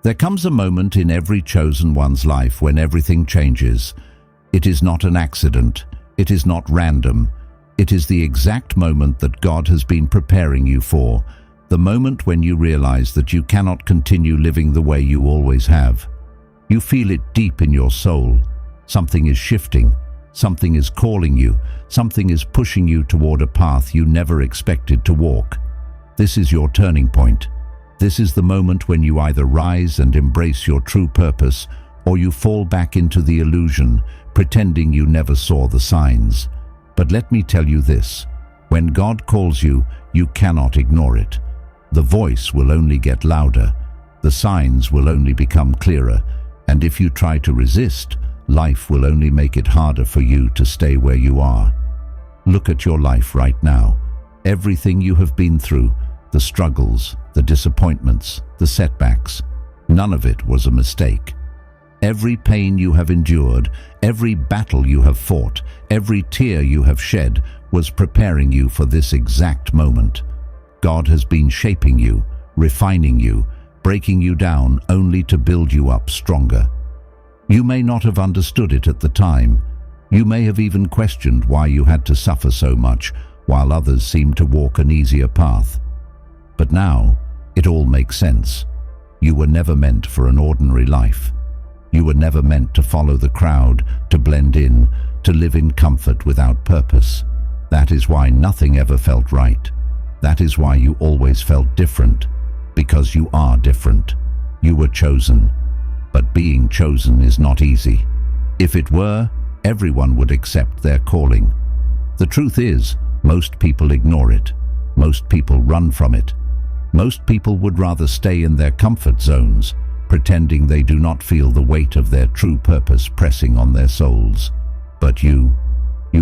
There comes a moment in every chosen one's life when everything changes. It is not an accident. It is not random. It is the exact moment that God has been preparing you for, the moment when you realize that you cannot continue living the way you always have. You feel it deep in your soul. Something is shifting. Something is calling you. Something is pushing you toward a path you never expected to walk. This is your turning point. This is the moment when you either rise and embrace your true purpose, or you fall back into the illusion, pretending you never saw the signs. But let me tell you this, when God calls you, you cannot ignore it. The voice will only get louder, the signs will only become clearer, and if you try to resist, life will only make it harder for you to stay where you are. Look at your life right now. Everything you have been through, the struggles, the disappointments, the setbacks, none of it was a mistake. Every pain you have endured, every battle you have fought, every tear you have shed was preparing you for this exact moment. God has been shaping you, refining you, breaking you down only to build you up stronger. You may not have understood it at the time. You may have even questioned why you had to suffer so much while others seemed to walk an easier path. But now, it all makes sense. You were never meant for an ordinary life. You were never meant to follow the crowd, to blend in, to live in comfort without purpose. That is why nothing ever felt right. That is why you always felt different, because you are different. You were chosen. But being chosen is not easy. If it were, everyone would accept their calling. The truth is, most people ignore it. Most people run from it. Most people would rather stay in their comfort zones, pretending they do not feel the weight of their true purpose pressing on their souls. But you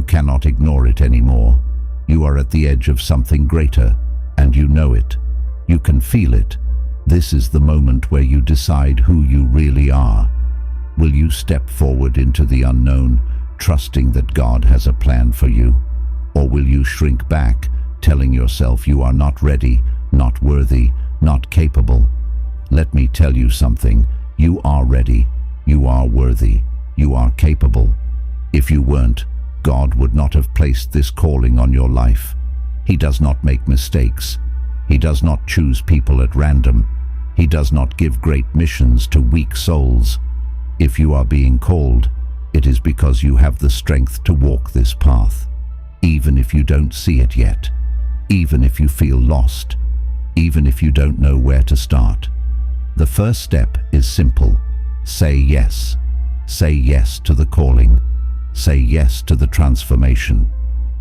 cannot ignore it anymore. You are at the edge of something greater, and you know it. You can feel it. This is the moment where you decide who you really are. Will you step forward into the unknown, trusting that God has a plan for you? Or will you shrink back, telling yourself you are not ready, not worthy, not capable? Let me tell you something. You are ready. You are worthy. You are capable. If you weren't, God would not have placed this calling on your life. He does not make mistakes. He does not choose people at random. He does not give great missions to weak souls. If you are being called, it is because you have the strength to walk this path, even if you don't see it yet, even if you feel lost, even if you don't know where to start. The first step is simple. Say yes. Say yes to the calling. Say yes to the transformation.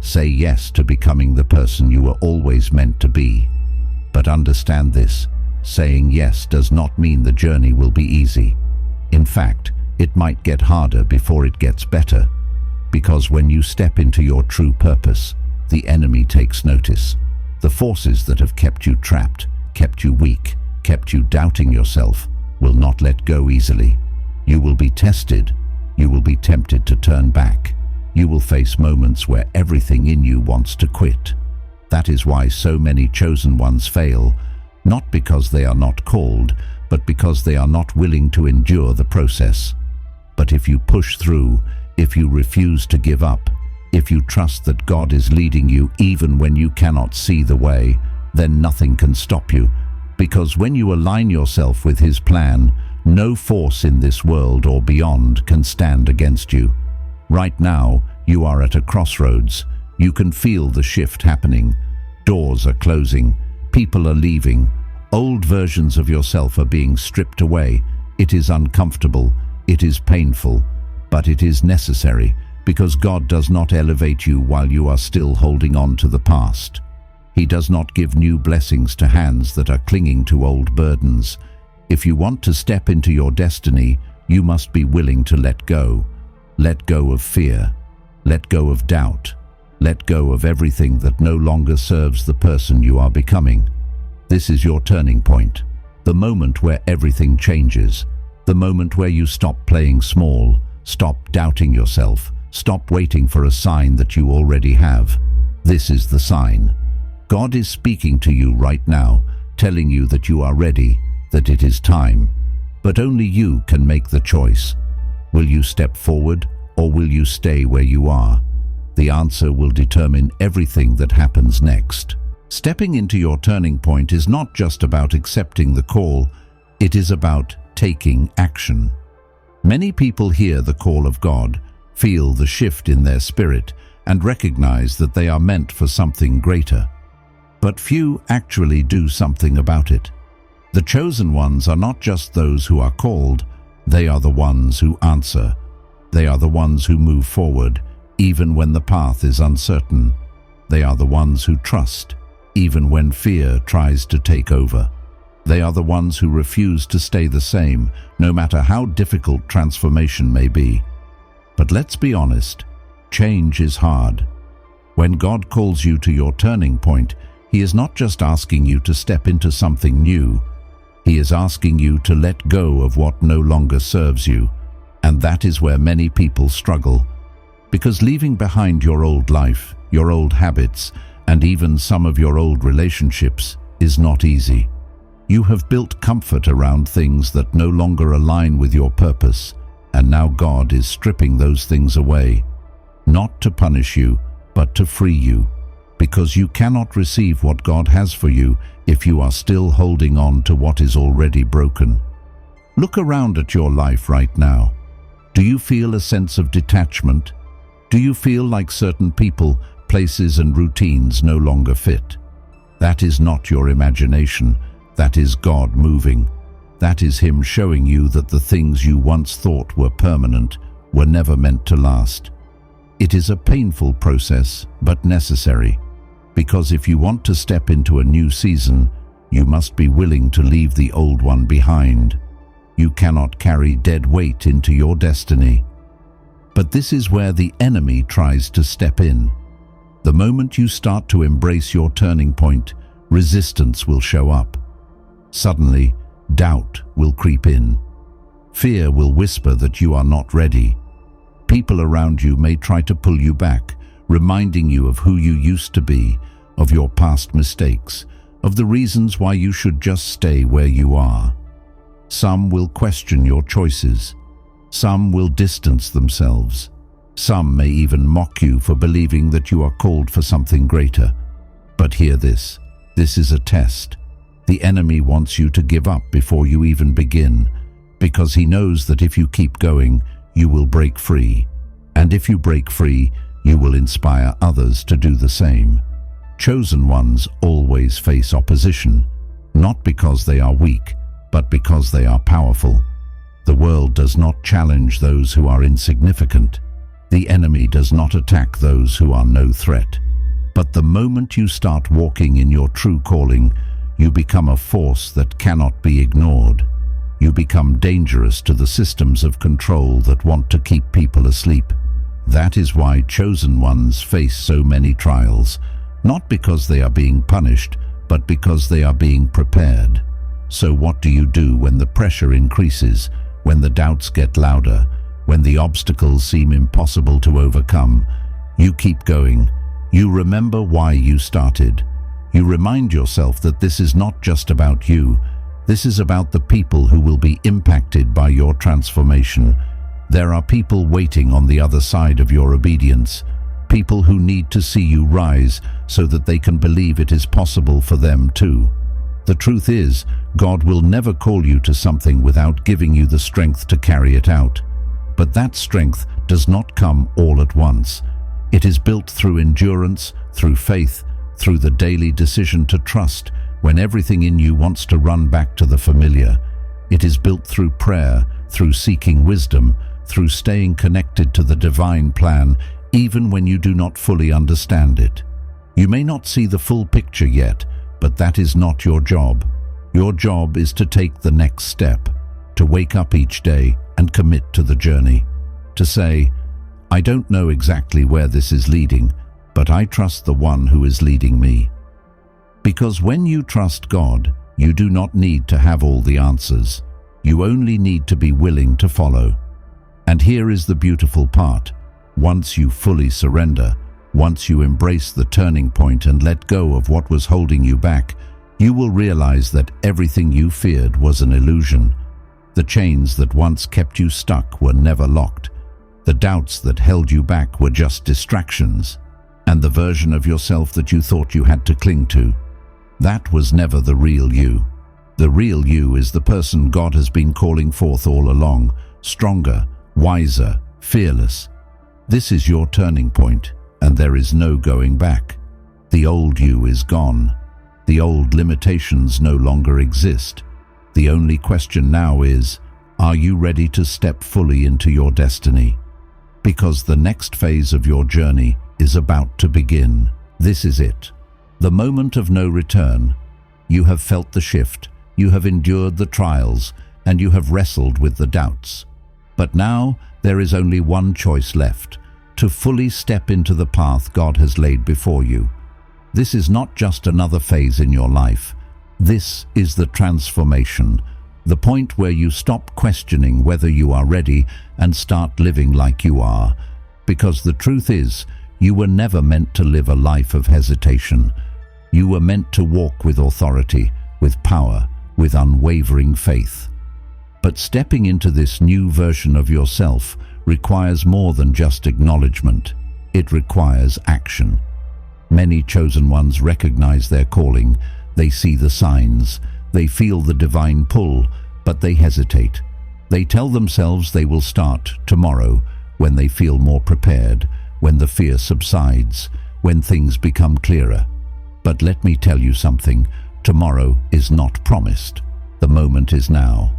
Say yes to becoming the person you were always meant to be. But understand this, saying yes does not mean the journey will be easy. In fact, it might get harder before it gets better. Because when you step into your true purpose, the enemy takes notice. The forces that have kept you trapped, kept you weak, kept you doubting yourself, will not let go easily. You will be tested. You will be tempted to turn back. You will face moments where everything in you wants to quit. That is why so many chosen ones fail, not because they are not called, but because they are not willing to endure the process. But if you push through, if you refuse to give up, if you trust that God is leading you even when you cannot see the way, then nothing can stop you. Because when you align yourself with His plan, no force in this world or beyond can stand against you. Right now, you are at a crossroads. You can feel the shift happening. Doors are closing. People are leaving. Old versions of yourself are being stripped away. It is uncomfortable. It is painful. But it is necessary, because God does not elevate you while you are still holding on to the past. He does not give new blessings to hands that are clinging to old burdens. If you want to step into your destiny, you must be willing to let go. Let go of fear. Let go of doubt. Let go of everything that no longer serves the person you are becoming. This is your turning point, the moment where everything changes, the moment where you stop playing small, stop doubting yourself, stop waiting for a sign that you already have. This is the sign. God is speaking to you right now, telling you that you are ready, that it is time. But only you can make the choice. Will you step forward or will you stay where you are? The answer will determine everything that happens next. Stepping into your turning point is not just about accepting the call, it is about taking action. Many people hear the call of God, feel the shift in their spirit, and recognize that they are meant for something greater. But few actually do something about it. The chosen ones are not just those who are called, they are the ones who answer. They are the ones who move forward, even when the path is uncertain. They are the ones who trust, even when fear tries to take over. They are the ones who refuse to stay the same, no matter how difficult transformation may be. But let's be honest, change is hard. When God calls you to your turning point, He is not just asking you to step into something new. He is asking you to let go of what no longer serves you. And that is where many people struggle. Because leaving behind your old life, your old habits, and even some of your old relationships is not easy. You have built comfort around things that no longer align with your purpose, and now God is stripping those things away. Not to punish you, but to free you. Because you cannot receive what God has for you if you are still holding on to what is already broken. Look around at your life right now. Do you feel a sense of detachment? Do you feel like certain people, places, and routines no longer fit? That is not your imagination. That is God moving. That is Him showing you that the things you once thought were permanent were never meant to last. It is a painful process, but necessary. Because if you want to step into a new season, you must be willing to leave the old one behind. You cannot carry dead weight into your destiny. But this is where the enemy tries to step in. The moment you start to embrace your turning point, resistance will show up. Suddenly, doubt will creep in. Fear will whisper that you are not ready. People around you may try to pull you back, reminding you of who you used to be, of your past mistakes, of the reasons why you should just stay where you are. Some will question your choices. Some will distance themselves. Some may even mock you for believing that you are called for something greater. But hear this. This is a test. The enemy wants you to give up before you even begin, because he knows that if you keep going, you will break free. And if you break free, you will inspire others to do the same. Chosen ones always face opposition, not because they are weak, but because they are powerful. The world does not challenge those who are insignificant. The enemy does not attack those who are no threat. But the moment you start walking in your true calling, you become a force that cannot be ignored. You become dangerous to the systems of control that want to keep people asleep. That is why chosen ones face so many trials, not because they are being punished, but because they are being prepared. So what do you do when the pressure increases, when the doubts get louder, when the obstacles seem impossible to overcome? You keep going. You remember why you started. You remind yourself that this is not just about you. This is about the people who will be impacted by your transformation. There are people waiting on the other side of your obedience. People who need to see you rise so that they can believe it is possible for them too. The truth is, God will never call you to something without giving you the strength to carry it out. But that strength does not come all at once. It is built through endurance, through faith, through the daily decision to trust when everything in you wants to run back to the familiar. It is built through prayer, through seeking wisdom, through staying connected to the divine plan, even when you do not fully understand it. You may not see the full picture yet, but that is not your job. Your job is to take the next step, to wake up each day and commit to the journey, to say, I don't know exactly where this is leading, but I trust the one who is leading me. Because when you trust God, you do not need to have all the answers. You only need to be willing to follow. And here is the beautiful part. Once you fully surrender, once you embrace the turning point and let go of what was holding you back, you will realize that everything you feared was an illusion. The chains that once kept you stuck were never locked. The doubts that held you back were just distractions. And the version of yourself that you thought you had to cling to, that was never the real you. The real you is the person God has been calling forth all along, stronger, wiser, fearless. This is your turning point, and there is no going back. The old you is gone. The old limitations no longer exist. The only question now is, are you ready to step fully into your destiny? Because the next phase of your journey is about to begin. This is it. The moment of no return. You have felt the shift, you have endured the trials, and you have wrestled with the doubts. But now there is only one choice left: to fully step into the path God has laid before you. This is not just another phase in your life. This is the transformation, the point where you stop questioning whether you are ready and start living like you are. Because the truth is, you were never meant to live a life of hesitation. You were meant to walk with authority, with power, with unwavering faith. But stepping into this new version of yourself requires more than just acknowledgement. It requires action. Many chosen ones recognize their calling. They see the signs. They feel the divine pull, but they hesitate. They tell themselves they will start tomorrow, when they feel more prepared, when the fear subsides, when things become clearer. But let me tell you something. Tomorrow is not promised. The moment is now.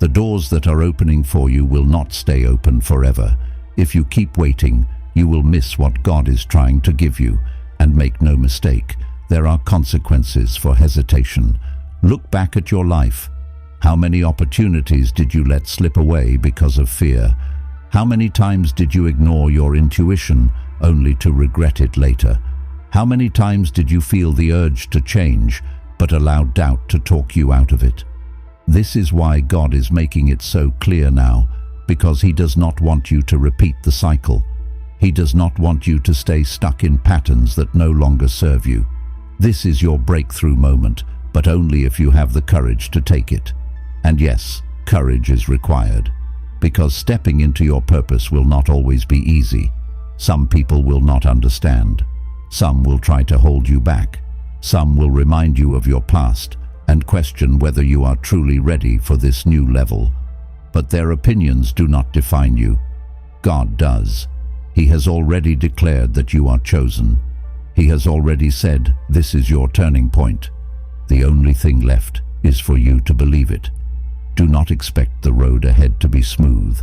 The doors that are opening for you will not stay open forever. If you keep waiting, you will miss what God is trying to give you. And make no mistake, there are consequences for hesitation. Look back at your life. How many opportunities did you let slip away because of fear? How many times did you ignore your intuition only to regret it later? How many times did you feel the urge to change but allow doubt to talk you out of it? This is why God is making it so clear now, because He does not want you to repeat the cycle. He does not want you to stay stuck in patterns that no longer serve you. This is your breakthrough moment, but only if you have the courage to take it. And yes, courage is required, because stepping into your purpose will not always be easy. Some people will not understand. Some will try to hold you back. Some will remind you of your past and question whether you are truly ready for this new level. But their opinions do not define you. God does. He has already declared that you are chosen. He has already said this is your turning point. The only thing left is for you to believe it. Do not expect the road ahead to be smooth.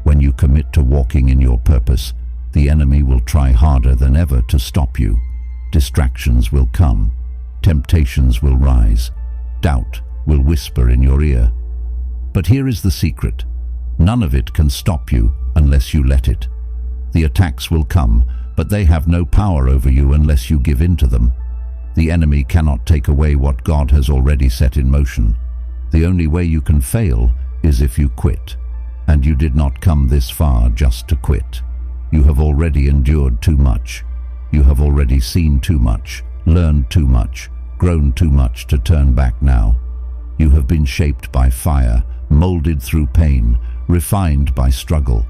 When you commit to walking in your purpose, the enemy will try harder than ever to stop you. Distractions will come. Temptations will rise. Doubt will whisper in your ear. But here is the secret. None of it can stop you unless you let it. The attacks will come, but they have no power over you unless you give in to them. The enemy cannot take away what God has already set in motion. The only way you can fail is if you quit. And you did not come this far just to quit. You have already endured too much. You have already seen too much, learned too much, grown too much to turn back now. You have been shaped by fire, molded through pain, refined by struggle.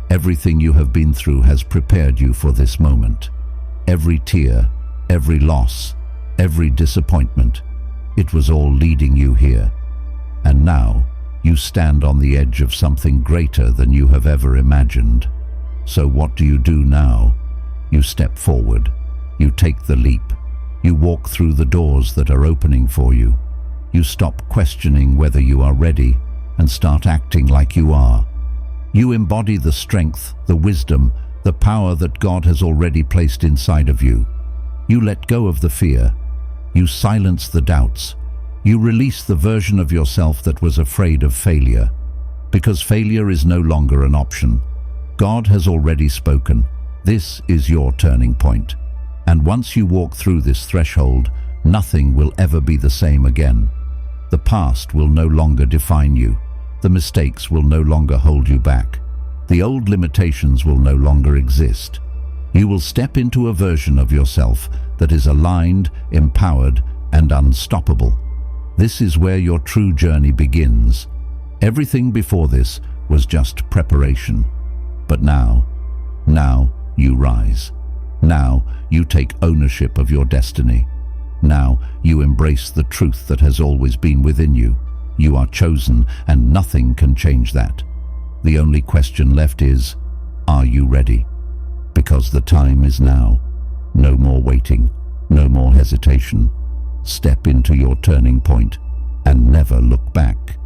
Everything you have been through has prepared you for this moment. Every tear, every loss, every disappointment, it was all leading you here. And now, you stand on the edge of something greater than you have ever imagined. So what do you do now? You step forward. You take the leap. You walk through the doors that are opening for you. You stop questioning whether you are ready and start acting like you are. You embody the strength, the wisdom, the power that God has already placed inside of you. You let go of the fear. You silence the doubts. You release the version of yourself that was afraid of failure. Because failure is no longer an option. God has already spoken. This is your turning point. And once you walk through this threshold, nothing will ever be the same again. The past will no longer define you. The mistakes will no longer hold you back. The old limitations will no longer exist. You will step into a version of yourself that is aligned, empowered, and unstoppable. This is where your true journey begins. Everything before this was just preparation. But now you rise. Now you take ownership of your destiny. Now you embrace the truth that has always been within you. You are chosen, and nothing can change that. The only question left is, are you ready? Because the time is now. No more waiting, no more hesitation. Step into your turning point and never look back.